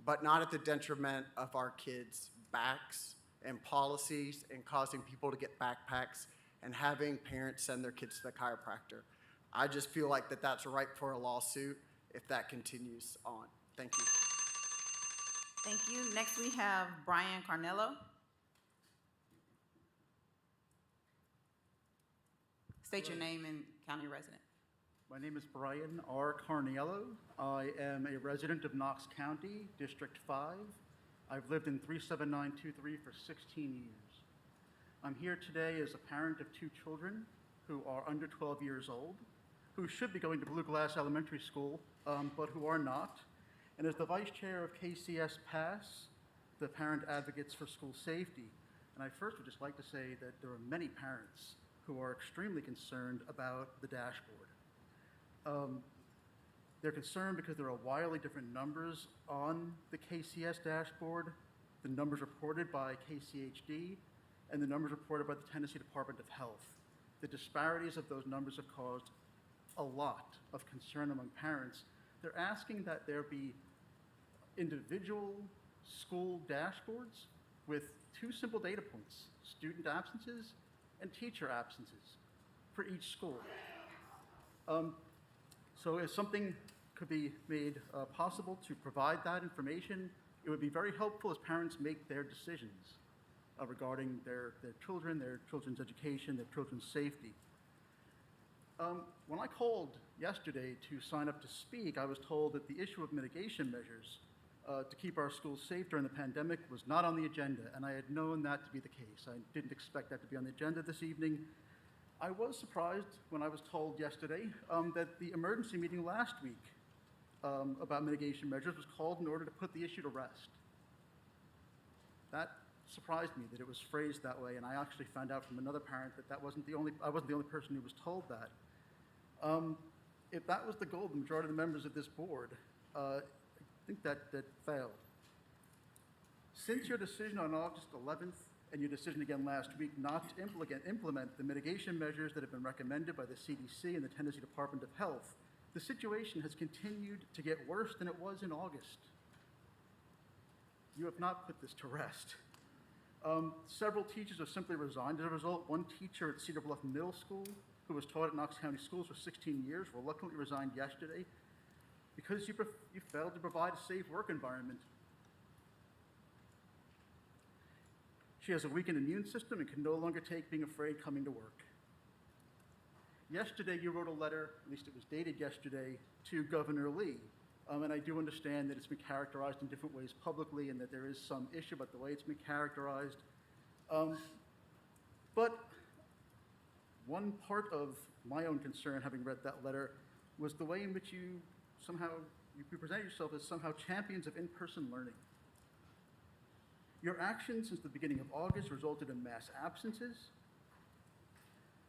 but not at the detriment of our kids' backs and policies and causing people to get backpacks and having parents send their kids to the chiropractor. I just feel like that's ripe for a lawsuit if that continues on. Thank you. Thank you. Next, we have Brian Carlello. State your name and county resident. My name is Brian R. Carlello. I am a resident of Knox County, District 5. I've lived in 37923 for 16 years. I'm here today as a parent of 2 children who are under 12 years old, who should be going to Blue Glass Elementary School, but who are not. And as the Vice Chair of KCS PASS, the Parent Advocates for School Safety, and I first would just like to say that there are many parents who are extremely concerned about the dashboard. They're concerned because there are wildly different numbers on the KCS dashboard, the numbers reported by KCHD, and the numbers reported by the Tennessee Department of Health. The disparities of those numbers have caused a lot of concern among parents. They're asking that there be individual school dashboards with 2 simple data points, student absences and teacher absences for each school. So if something could be made possible to provide that information, it would be very helpful as parents make their decisions regarding their children, their children's education, their children's safety. When I called yesterday to sign up to speak, I was told that the issue of mitigation measures to keep our schools safe during the pandemic was not on the agenda, and I had known that to be the case. I didn't expect that to be on the agenda this evening. I was surprised when I was told yesterday that the emergency meeting last week about mitigation measures was called in order to put the issue to rest. That surprised me that it was phrased that way, and I actually found out from another parent that I wasn't the only person who was told that. If that was the goal of the majority of the members of this board, I think that failed. Since your decision on August 11th and your decision again last week not to implement the mitigation measures that have been recommended by the CDC and the Tennessee Department of Health, the situation has continued to get worse than it was in August. You have not put this to rest. Several teachers have simply resigned as a result. One teacher at Cedar Bluff Middle School, who was taught at Knox County Schools for 16 years, reluctantly resigned yesterday because you failed to provide a safe work environment. She has a weakened immune system and can no longer take being afraid coming to work. Yesterday, you wrote a letter, at least it was dated yesterday, to Governor Lee. And I do understand that it's been characterized in different ways publicly and that there is some issue about the way it's been characterized. But one part of my own concern, having read that letter, was the way in which you present yourself as somehow champions of in-person learning. Your actions since the beginning of August resulted in mass absences,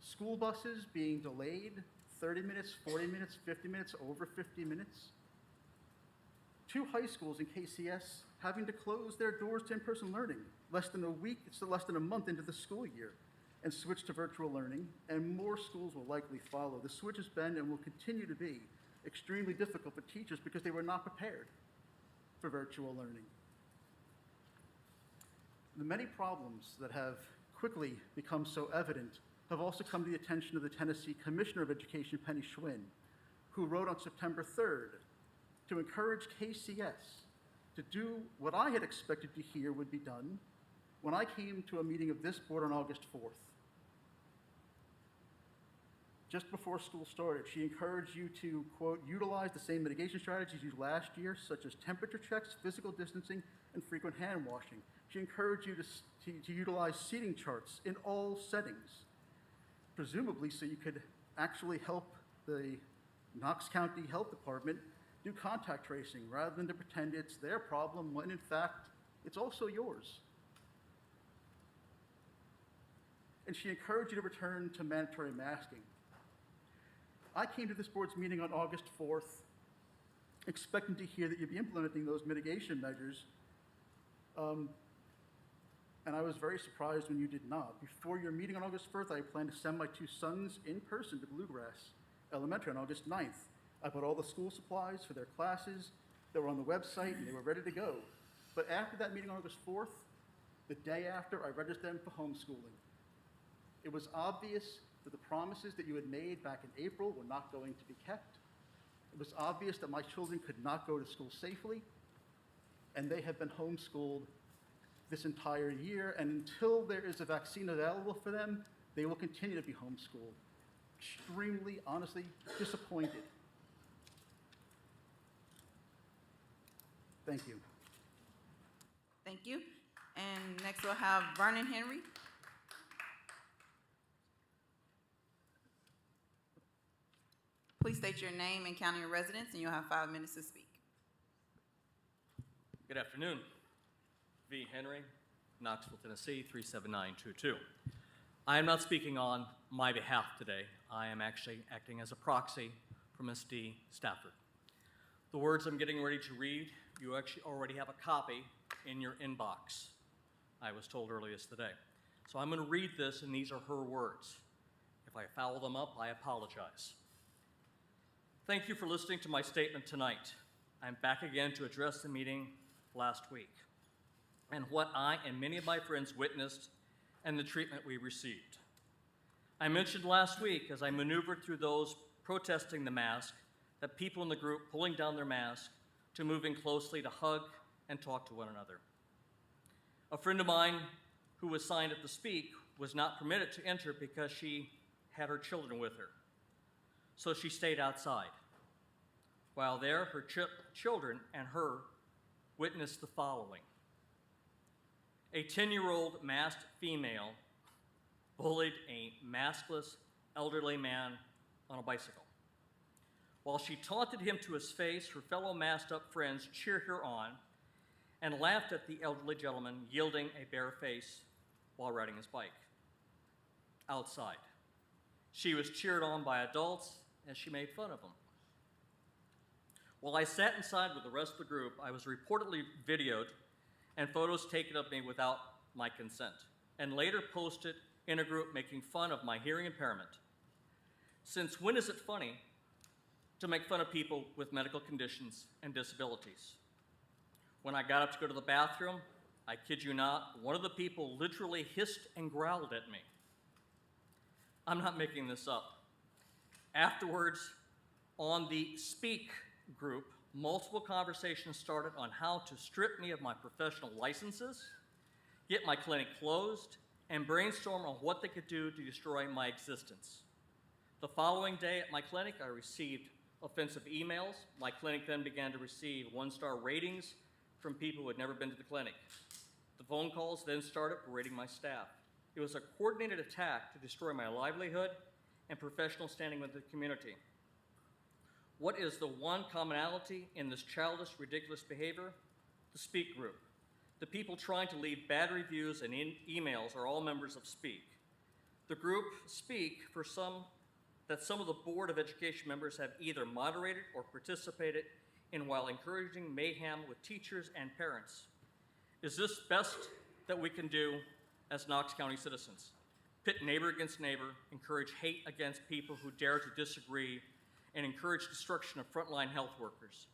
school buses being delayed 30 minutes, 40 minutes, 50 minutes, over 50 minutes. 2 high schools in KCS having to close their doors to in-person learning less than a month into the school year and switch to virtual learning, and more schools will likely follow. The switch has been and will continue to be extremely difficult for teachers because they were not prepared for virtual learning. The many problems that have quickly become so evident have also come to the attention of the Tennessee Commissioner of Education, Penny Schwinn, who wrote on September 3rd to encourage KCS to do what I had expected to hear would be done when I came to a meeting of this board on August 4th. Just before school started, she encouraged you to, quote, utilize the same mitigation strategies used last year, such as temperature checks, physical distancing, and frequent hand washing. She encouraged you to utilize seating charts in all settings, presumably so you could actually help the Knox County Health Department do contact tracing rather than to pretend it's their problem when in fact it's also yours. And she encouraged you to return to mandatory masking. I came to this board's meeting on August 4th expecting to hear that you'd be implementing those mitigation measures, and I was very surprised when you did not. Before your meeting on August 1st, I planned to send my 2 sons in person to Bluegrass Elementary on August 9th. I bought all the school supplies for their classes that were on the website, and they were ready to go. But after that meeting on August 4th, the day after, I registered them for homeschooling. It was obvious that the promises that you had made back in April were not going to be kept. It was obvious that my children could not go to school safely, and they have been homeschooled this entire year, and until there is a vaccine available for them, they will continue to be homeschooled. Extremely, honestly, disappointed. Thank you. Thank you. And next we'll have Vernon Henry. Please state your name and county of residence, and you'll have 5 minutes to speak. Good afternoon. V. Henry, Knoxville, Tennessee, 37922. I am not speaking on my behalf today. I am actually acting as a proxy for Ms. D. Stafford. The words I'm getting ready to read, you actually already have a copy in your inbox, I was told earlier today. So I'm going to read this, and these are her words. If I foul them up, I apologize. Thank you for listening to my statement tonight. I'm back again to address the meeting last week and what I and many of my friends witnessed and the treatment we received. I mentioned last week as I maneuvered through those protesting the mask that people in the group pulling down their mask to moving closely to hug and talk to one another. A friend of mine who was signed up to speak was not permitted to enter because she had her children with her. So she stayed outside. While there, her children and her witnessed the following. A 10-year-old masked female bullied a maskless elderly man on a bicycle. While she taunted him to his face, her fellow masked-up friends cheered her on and laughed at the elderly gentleman yielding a bare face while riding his bike. Outside, she was cheered on by adults as she made fun of him. While I sat inside with the rest of the group, I was reportedly videoed and photos taken of me without my consent, and later posted in a group making fun of my hearing impairment. Since when is it funny to make fun of people with medical conditions and disabilities? When I got up to go to the bathroom, I kid you not, one of the people literally hissed and growled at me. I'm not making this up. Afterwards, on the Speak group, multiple conversations started on how to strip me of my professional licenses, get my clinic closed, and brainstorm on what they could do to destroy my existence. The following day at my clinic, I received offensive emails. My clinic then began to receive 1-star ratings from people who had never been to the clinic. The phone calls then started berating my staff. It was a coordinated attack to destroy my livelihood and professional standing with the community. What is the one commonality in this childish, ridiculous behavior? The Speak group. The people trying to leave bad reviews and emails are all members of Speak. The group Speak for some of the Board of Education members have either moderated or participated in while encouraging mayhem with teachers and parents. Is this best that we can do as Knox County citizens? Pit neighbor against neighbor, encourage hate against people who dare to disagree, and encourage destruction of frontline health workers.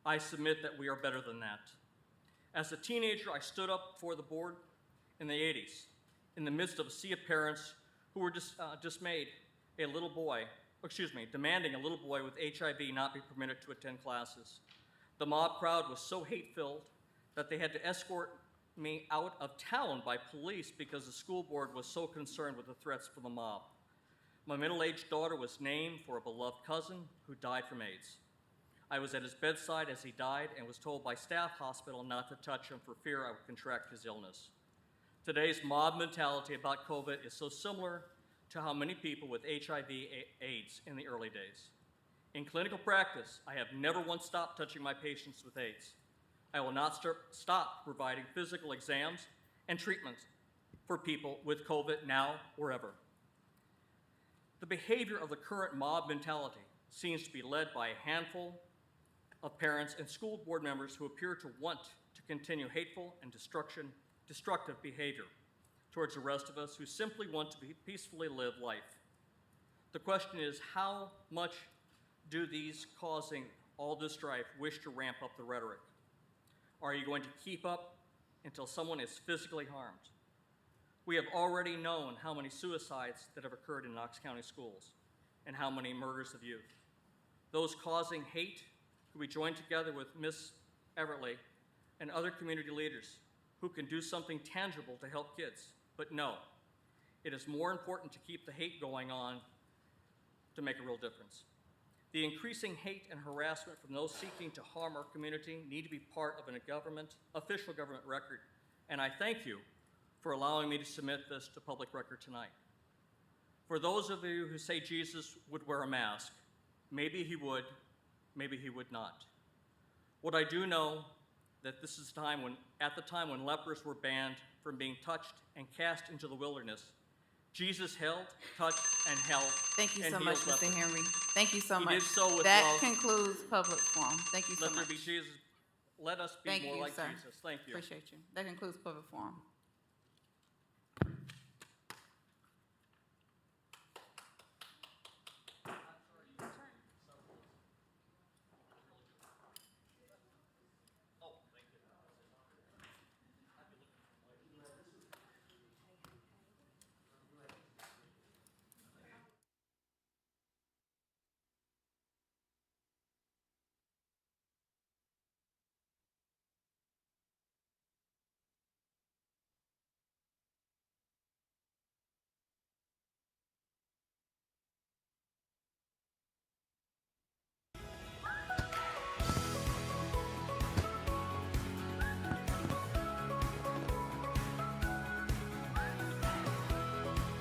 I submit that we are better than that. As a teenager, I stood up for the board in the 80s in the midst of a sea of parents who were demanding a little boy with HIV not be permitted to attend classes. The mob crowd was so hate-filled that they had to escort me out of town by police because the school board was so concerned with the threats from the mob. My middle-aged daughter was named for a beloved cousin who died from AIDS. I was at his bedside as he died and was told by staff hospital not to touch him for fear I would contract his illness. Today's mob mentality about COVID is so similar to how many people with HIV/AIDS in the early days. In clinical practice, I have never once stopped touching my patients with AIDS. I will not stop providing physical exams and treatments for people with COVID now or ever. The behavior of the current mob mentality seems to be led by a handful of parents and school board members who appear to want to continue hateful and destructive behavior towards the rest of us who simply want to peacefully live life. The question is, how much do these causing all this strife wish to ramp up the rhetoric? Are you going to keep up until someone is physically harmed? We have already known how many suicides that have occurred in Knox County schools and how many murders of youth. Those causing hate could be joined together with Ms. Everly and other community leaders who can do something tangible to help kids. But no, it is more important to keep the hate going on to make a real difference. The increasing hate and harassment from those seeking to harm our community need to be part of official government record, and I thank you for allowing me to submit this to public record tonight. For those of you who say Jesus would wear a mask, maybe he would, maybe he would not. What I do know that this is at the time when lepers were banned from being touched and cast into the wilderness, Jesus held, touched, and held. Thank you and so much, healed Mr. lepers. Henry. Thank you so He much. did so with That love. concludes public forum. Thank you so Let much. there be Jesus. Let us be Thank more you, like sir. Jesus. Thank you. Appreciate you. That concludes public forum.